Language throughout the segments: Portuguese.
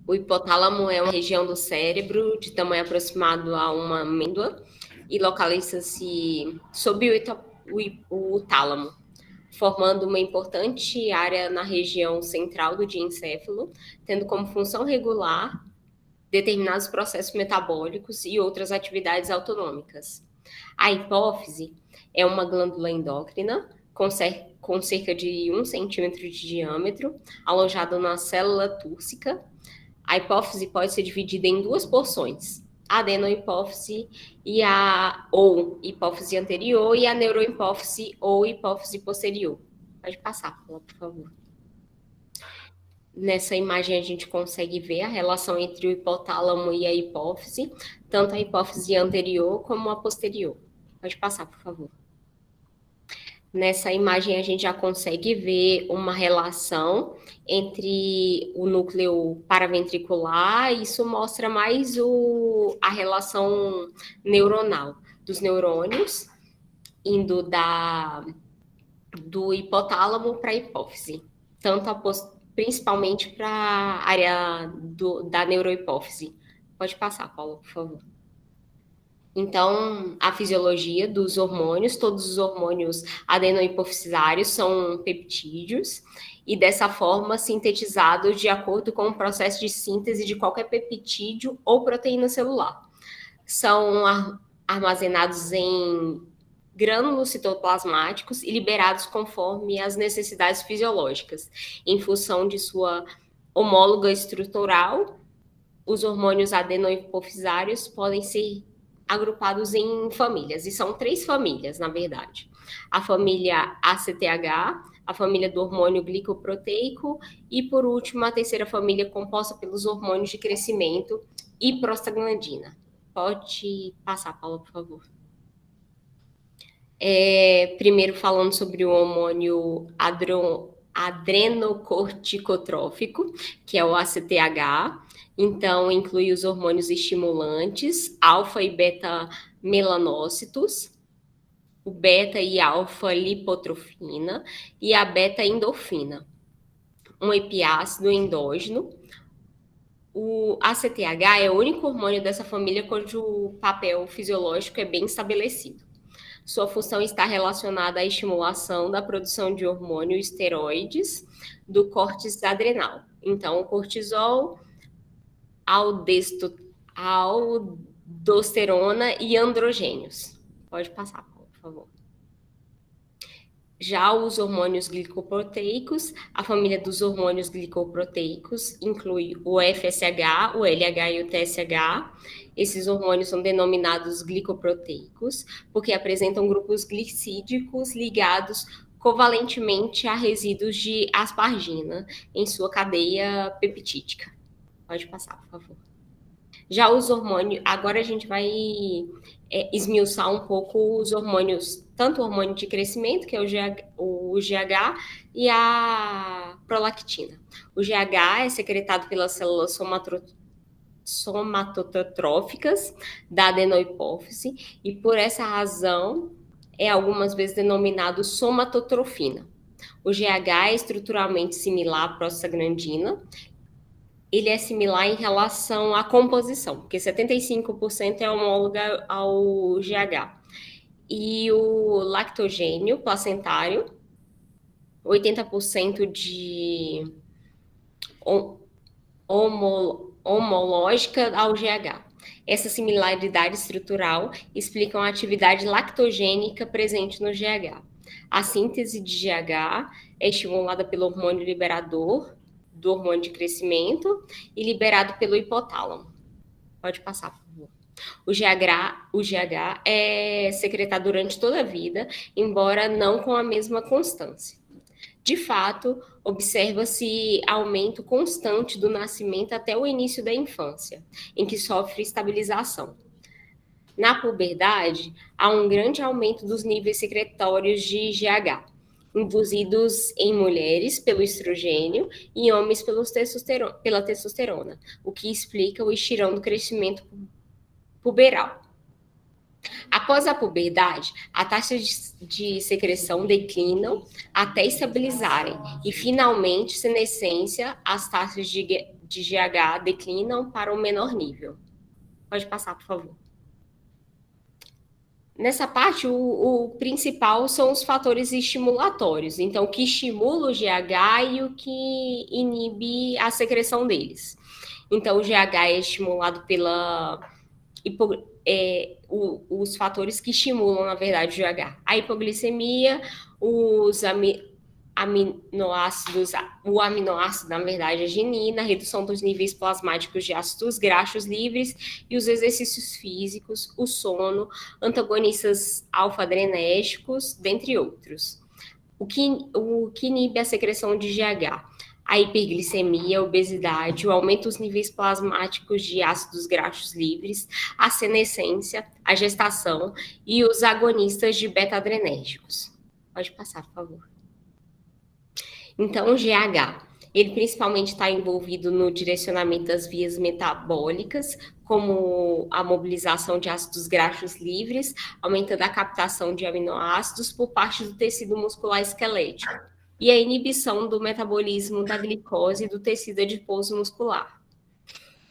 O hipotálamo é uma região do cérebro de tamanho aproximado a uma amêndoa e localiza-se sob o tálamo, formando uma importante área na região central do diencéfalo, tendo como função regular determinados processos metabólicos e outras atividades autonômicas. A hipófise é uma glândula endócrina com cerca de 1 centímetro de diâmetro, alojada na célula túrcica. A hipófise pode ser dividida em duas porções, a adenohipófise ou hipófise anterior e a neurohipófise ou hipófise posterior. Pode passar, por favor. Nessa imagem a gente consegue ver a relação entre o hipotálamo e a hipófise, tanto a hipófise anterior como a posterior. Pode passar, por favor. Nessa imagem a gente já consegue ver uma relação entre o núcleo paraventricular, e isso mostra mais a relação neuronal dos neurônios, indo do hipotálamo para a hipófise, principalmente para a área da neurohipófise. Pode passar, Paula, por favor. Então, a fisiologia dos hormônios, todos os hormônios adenohipofisários são peptídeos e, dessa forma, sintetizados de acordo com o processo de síntese de qualquer peptídeo ou proteína celular. São armazenados em grânulos citoplasmáticos e liberados conforme as necessidades fisiológicas, em função de sua homóloga estrutural. Os hormônios adenohipofisários podem ser agrupados em famílias, e são 3 famílias, na verdade. A família ACTH, a família do hormônio glicoproteico e, por último, a terceira família composta pelos hormônios de crescimento e prostaglandina. Pode passar, Paula, por favor. Primeiro falando sobre o hormônio adrenocorticotrófico, que é o ACTH. Então, inclui os hormônios estimulantes, alfa e beta melanócitos, o beta e alfa lipotrofina e a beta endorfina, um epiácido endógeno. O ACTH é o único hormônio dessa família cujo papel fisiológico é bem estabelecido. Sua função está relacionada à estimulação da produção de hormônio esteroides do córtex adrenal. Então, o cortisol, aldosterona e androgênios. Pode passar, por favor. Já os hormônios glicoproteicos, a família dos hormônios glicoproteicos inclui o FSH, o LH e o TSH. Esses hormônios são denominados glicoproteicos porque apresentam grupos glicídicos ligados covalentemente a resíduos de aspargina em sua cadeia peptídica. Pode passar, por favor. Já os hormônios, agora a gente vai esmiuçar um pouco os hormônios, tanto o hormônio de crescimento, que é o GH, e a prolactina. O GH é secretado pelas células somatotróficas da adenohipófise e, por essa razão, é algumas vezes denominado somatotrofina. O GH é estruturalmente similar à prostaglandina. Ele é similar em relação à composição, porque 75% é homóloga ao GH. E o lactogênio placentário, 80% de homológica ao GH. Essa similaridade estrutural explica a atividade lactogênica presente no GH. A síntese de GH é estimulada pelo hormônio liberador do hormônio de crescimento e liberado pelo hipotálamo. Pode passar, por favor. O GH é secretado durante toda a vida, embora não com a mesma constância. De fato, observa-se aumento constante do nascimento até o início da infância, em que sofre estabilização. Na puberdade, há um grande aumento dos níveis secretórios de GH, induzidos em mulheres pelo estrogênio e em homens pela testosterona, o que explica o estirão do crescimento puberal. Após a puberdade, a taxa de secreção declinam até estabilizarem e, finalmente, senescência, as taxas de GH declinam para o menor nível. Pode passar, por favor. Nessa parte, o principal são os fatores estimulatórios. Então, o que estimula o GH e o que inibe a secreção deles. Então, o GH é estimulado pela os fatores que estimulam, na verdade, o GH. A hipoglicemia, os aminoácidos, o aminoácido, na verdade, a arginina, a redução dos níveis plasmáticos de ácidos graxos livres e os exercícios físicos, o sono, antagonistas alfa-adrenérgicos, dentre outros. O que inibe a secreção de GH? A hiperglicemia, a obesidade, o aumento dos níveis plasmáticos de ácidos graxos livres, a senescência, a gestação e os agonistas de beta-adrenérgicos. Pode passar, por favor. Então, o GH, ele principalmente está envolvido no direcionamento das vias metabólicas, como a mobilização de ácidos graxos livres, aumentando a captação de aminoácidos por parte do tecido muscular esquelético, e a inibição do metabolismo da glicose e do tecido adiposo muscular.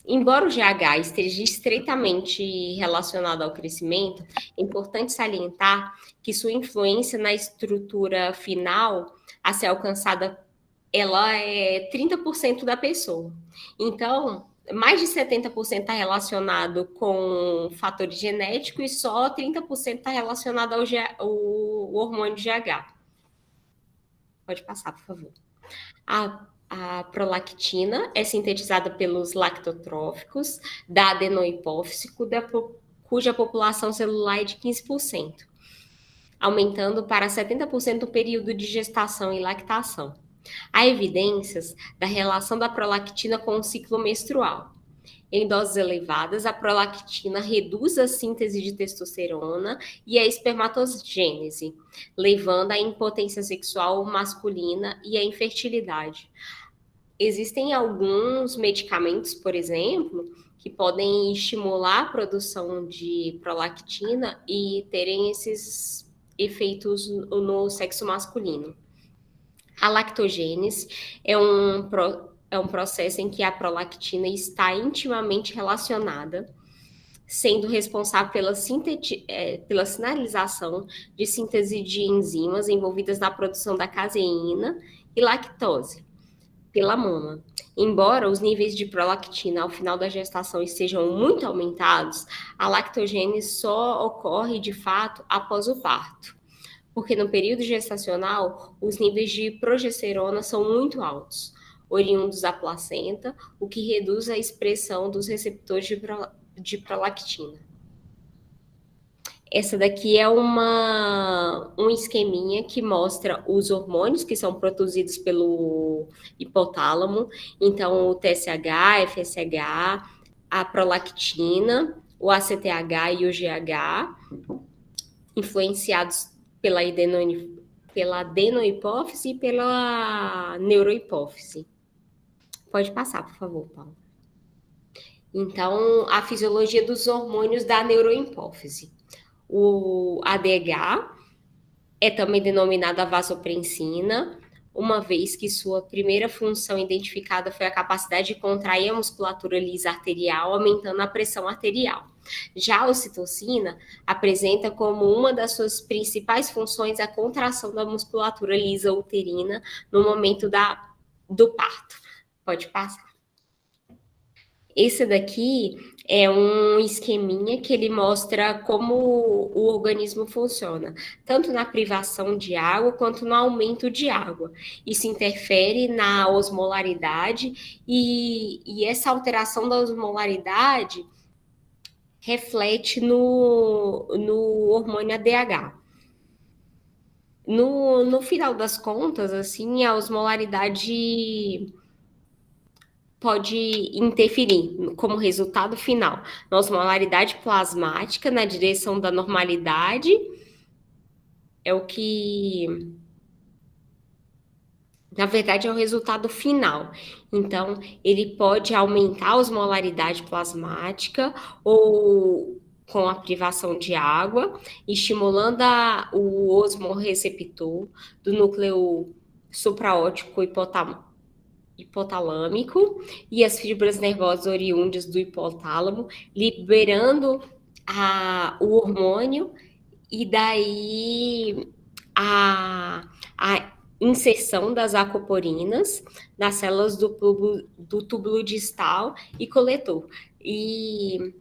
Embora o GH esteja estreitamente relacionado ao crescimento, é importante salientar que sua influência na estrutura final a ser alcançada, ela é 30% da pessoa. Então, mais de 70% está relacionado com fatores genéticos e só 30% está relacionado ao hormônio GH. Pode passar, por favor. A prolactina é sintetizada pelos lactotróficos da adenohipófise, cuja população celular é de 15%, aumentando para 70% o período de gestação e lactação. Há evidências da relação da prolactina com o ciclo menstrual. Em doses elevadas, a prolactina reduz a síntese de testosterona e a espermatogênese, levando à impotência sexual masculina e à infertilidade. Existem alguns medicamentos, por exemplo, que podem estimular a produção de prolactina e terem esses efeitos no sexo masculino. A lactogênese é um processo em que a prolactina está intimamente relacionada, sendo responsável pela sinalização de síntese de enzimas envolvidas na produção da caseína e lactose pela mama. Embora os níveis de prolactina ao final da gestação estejam muito aumentados, a lactogênese só ocorre de fato após o parto, porque no período gestacional os níveis de progesterona são muito altos, oriundos da placenta, o que reduz a expressão dos receptores de prolactina. Essa daqui é um esqueminha que mostra os hormônios que são produzidos pelo hipotálamo. Então, o TSH, FSH, a prolactina, o ACTH e o GH, influenciados pela adenohipófise e pela neurohipófise. Pode passar, por favor, Paulo. Então, a fisiologia dos hormônios da neurohipófise. O ADH é também denominada vasopressina, uma vez que sua primeira função identificada foi a capacidade de contrair a musculatura lisa arterial, aumentando a pressão arterial. Já a ocitocina apresenta como uma das suas principais funções a contração da musculatura lisa uterina no momento do parto. Pode passar. Esse daqui é um esqueminha que ele mostra como o organismo funciona, tanto na privação de água quanto no aumento de água. Isso interfere na osmolaridade e essa alteração da osmolaridade reflete no hormônio ADH. No final das contas, assim, a osmolaridade pode interferir como resultado final na osmolaridade plasmática, na direção da normalidade, é o que, na verdade, é o resultado final. Então, ele pode aumentar a osmolaridade plasmática ou com a privação de água, estimulando o osmorreceptor do núcleo supraóptico hipotalâmico e as fibras nervosas oriundas do hipotálamo, liberando o hormônio, e daí a inserção das aquaporinas nas células do túbulo distal e coletor. E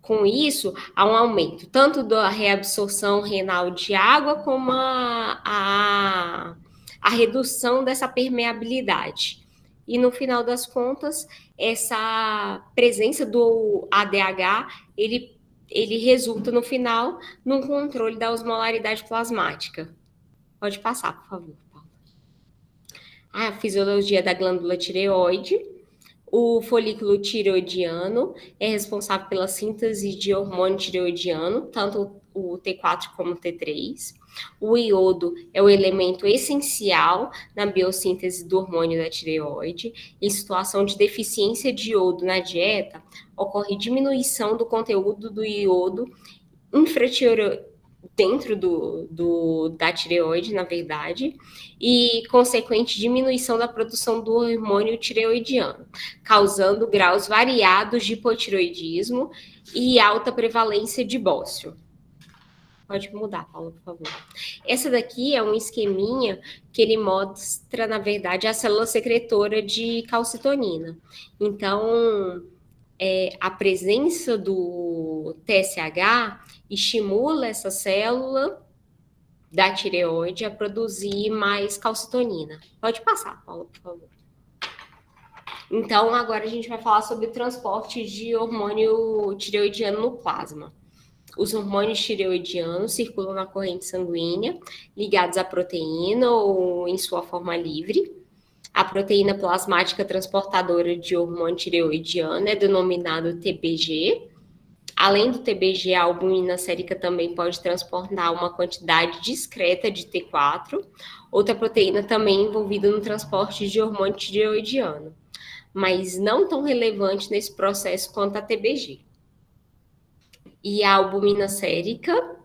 com isso, há um aumento tanto da reabsorção renal de água como a redução dessa permeabilidade. E no final das contas, essa presença do ADH, ele resulta no final num controle da osmolaridade plasmática. Pode passar, por favor, Paula. A fisiologia da glândula tireoide. O folículo tireoidiano é responsável pela síntese de hormônio tireoidiano, tanto o T4 como o T3. O iodo é o elemento essencial na biossíntese do hormônio da tireoide. Em situação de deficiência de iodo na dieta, ocorre diminuição do conteúdo do iodo dentro da tireoide, na verdade, e consequente diminuição da produção do hormônio tireoidiano, causando graus variados de hipotireoidismo e alta prevalência de bócio. Pode mudar, Paula, por favor. Essa daqui é um esqueminha que ele mostra, na verdade, a célula secretora de calcitonina. Então, a presença do TSH estimula essa célula da tireoide a produzir mais calcitonina. Pode passar, Paula, por favor. Então, agora a gente vai falar sobre o transporte de hormônio tireoidiano no plasma. Os hormônios tireoidianos circulam na corrente sanguínea, ligados à proteína ou em sua forma livre. A proteína plasmática transportadora de hormônio tireoidiano é denominada TBG. Além do TBG, a albumina sérica também pode transportar uma quantidade discreta de T4, outra proteína também envolvida no transporte de hormônio tireoidiano, mas não tão relevante nesse processo quanto a TBG. E a albumina sérica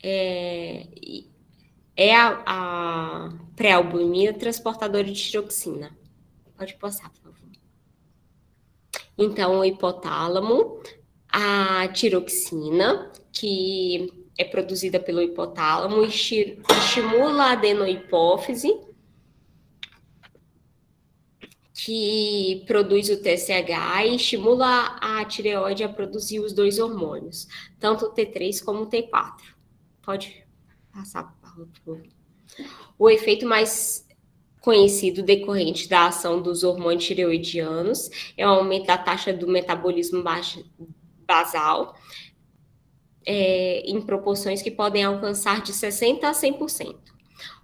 é a pré-albumina transportadora de tiroxina. Pode passar, por favor. Então, o hipotálamo, a tiroxina, que é produzida pelo hipotálamo, estimula a adenohipófise, que produz o TSH e estimula a tireoide a produzir os dois hormônios, tanto o T3 como o T4. Pode passar, por favor. O efeito mais conhecido decorrente da ação dos hormônios tireoidianos é o aumento da taxa do metabolismo basal, em proporções que podem alcançar de 60% a 100%.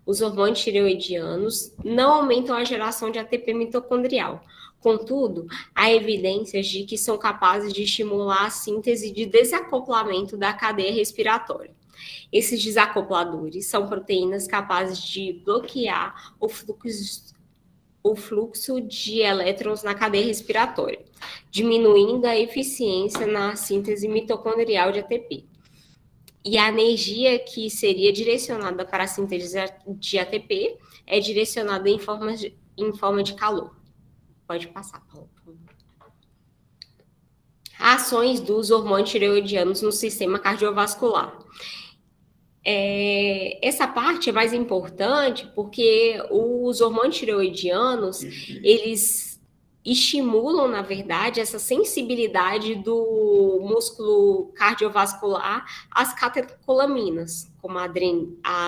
Os hormônios tireoidianos não aumentam a geração de ATP mitocondrial. Contudo, há evidências de que são capazes de estimular a síntese de desacoplamento da cadeia respiratória. Esses desacopladores são proteínas capazes de bloquear o fluxo de elétrons na cadeia respiratória, diminuindo a eficiência na síntese mitocondrial de ATP. E a energia que seria direcionada para a síntese de ATP é direcionada em forma de calor. Pode passar, Paulo. Ações dos hormônios tireoidianos no sistema cardiovascular. Essa parte é mais importante porque os hormônios tireoidianos, eles estimulam, na verdade, essa sensibilidade do músculo cardiovascular às catecolaminas, como a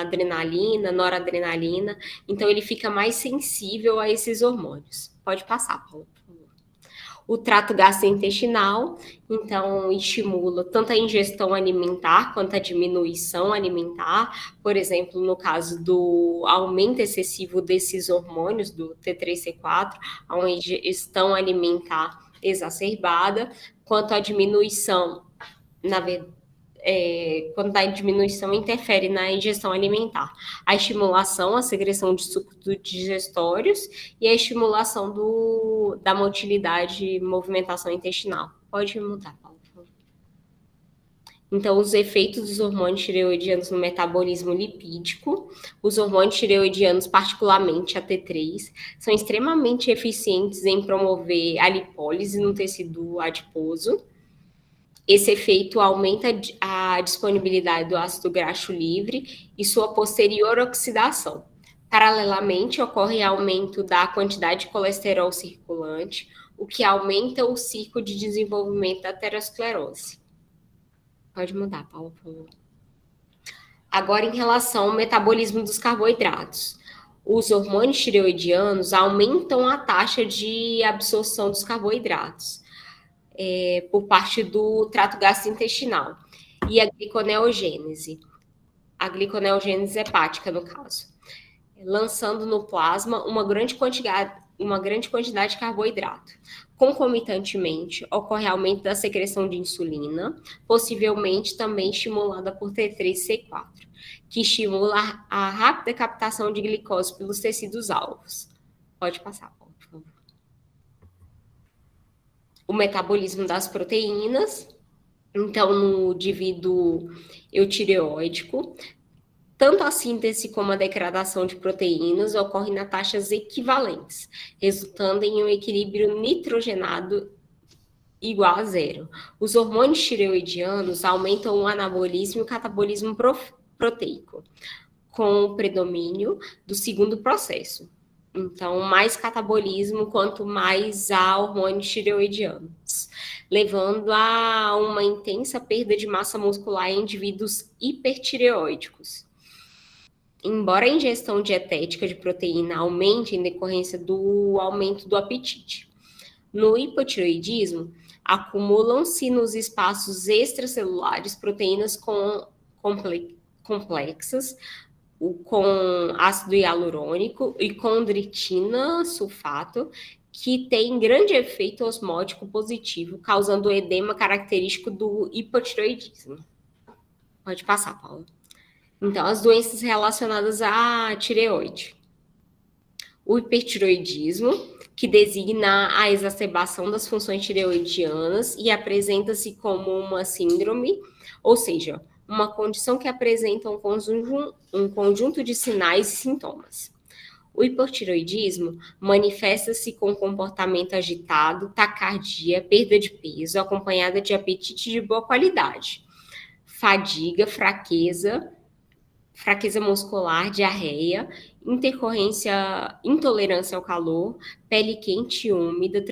adrenalina, noradrenalina. Então, ele fica mais sensível a esses hormônios. Pode passar, Paulo. O trato gastrointestinal, então, estimula tanto a ingestão alimentar quanto a diminuição alimentar. Por exemplo, no caso do aumento excessivo desses hormônios, do T3, T4, a uma ingestão alimentar exacerbada, quanto a diminuição, quando a diminuição interfere na ingestão alimentar. A estimulação, a secreção de sucos digestórios e a estimulação da motilidade e movimentação intestinal. Pode mudar, Paulo, por favor. Então, os efeitos dos hormônios tireoidianos no metabolismo lipídico, os hormônios tireoidianos, particularmente a T3, são extremamente eficientes em promover a lipólise no tecido adiposo. Esse efeito aumenta a disponibilidade do ácido graxo livre e sua posterior oxidação. Paralelamente, ocorre aumento da quantidade de colesterol circulante, o que aumenta o ciclo de desenvolvimento da aterosclerose. Pode mudar, Paula, por favor. Agora, em relação ao metabolismo dos carboidratos. Os hormônios tireoidianos aumentam a taxa de absorção dos carboidratos por parte do trato gastrointestinal e a gliconeogênese hepática, no caso, lançando no plasma uma grande quantidade de carboidrato. Concomitantemente, ocorre aumento da secreção de insulina, possivelmente também estimulada por T3-C4, que estimula a rápida captação de glicose pelos tecidos alvos. Pode passar, por favor. O metabolismo das proteínas. Então, no indivíduo eutireóidico, tanto a síntese como a degradação de proteínas ocorrem nas taxas equivalentes, resultando em um equilíbrio nitrogenado igual a zero. Os hormônios tireoidianos aumentam o anabolismo e o catabolismo proteico, com o predomínio do segundo processo. Então, mais catabolismo, quanto mais há hormônios tireoidianos, levando a uma intensa perda de massa muscular em indivíduos hipertireoídicos. Embora a ingestão dietética de proteína aumente em decorrência do aumento do apetite. No hipotireoidismo, acumulam-se nos espaços extracelulares proteínas complexas, com ácido hialurônico e condroitina sulfato, que tem grande efeito osmótico positivo, causando o edema característico do hipotireoidismo. Pode passar, Paula. Então, as doenças relacionadas à tireoide. O hipertireoidismo, que designa a exacerbação das funções tireoidianas e apresenta-se como uma síndrome, ou seja, uma condição que apresenta um conjunto de sinais e sintomas. O hipotireoidismo manifesta-se com comportamento agitado, taquicardia, perda de peso, acompanhada de apetite de boa qualidade, fadiga, fraqueza muscular, diarreia, intolerância ao calor, pele quente e úmida,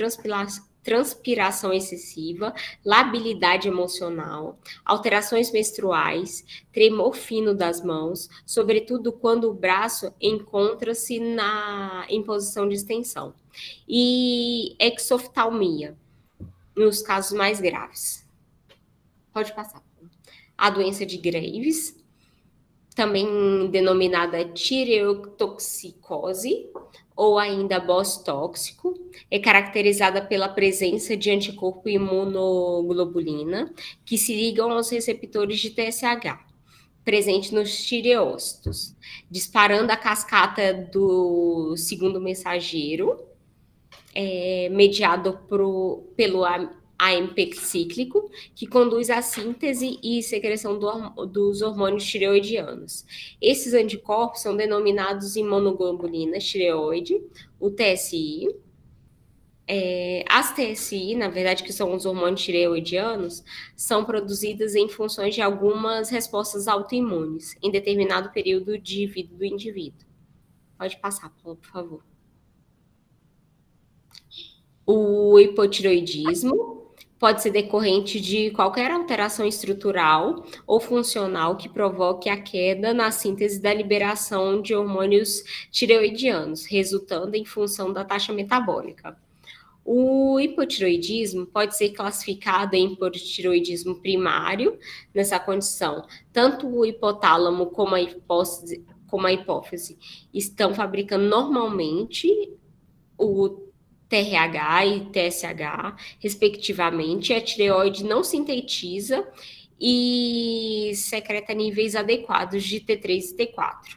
transpiração excessiva, labilidade emocional, alterações menstruais, tremor fino das mãos, sobretudo quando o braço encontra-se em posição de extensão, e exoftalmia, nos casos mais graves. Pode passar. A doença de Graves, também denominada tireotoxicose, ou ainda BOS tóxico, é caracterizada pela presença de anticorpo imunoglobulina, que se ligam aos receptores de TSH, presente nos tireócitos, disparando a cascata do segundo mensageiro, mediado pelo AMP cíclico, que conduz à síntese e secreção dos hormônios tireoidianos. Esses anticorpos são denominados imunoglobulina tireoide, o TSI. As TSI, na verdade, que são os hormônios tireoidianos, são produzidas em funções de algumas respostas autoimunes, em determinado período de vida do indivíduo. Pode passar, por favor. O hipotireoidismo pode ser decorrente de qualquer alteração estrutural ou funcional que provoque a queda na síntese da liberação de hormônios tireoidianos, resultando em função da taxa metabólica. O hipotireoidismo pode ser classificado em hipotireoidismo primário, nessa condição. Tanto o hipotálamo como a hipófise estão fabricando normalmente o TRH e TSH, respectivamente, a tireoide não sintetiza e secreta níveis adequados de T3 e T4.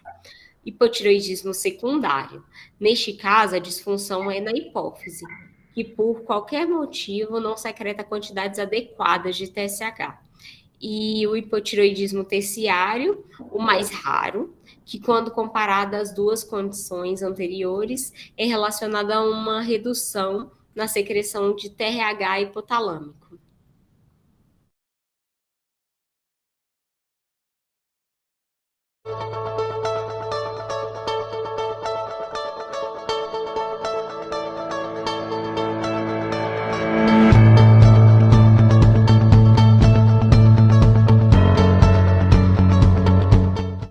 Hipotireoidismo secundário. Neste caso, a disfunção é na hipófise, que por qualquer motivo não secreta quantidades adequadas de TSH. e o hipotireoidismo terciário, o mais raro, que quando comparado às duas condições anteriores, é relacionado a uma redução na secreção de TRH hipotalâmico.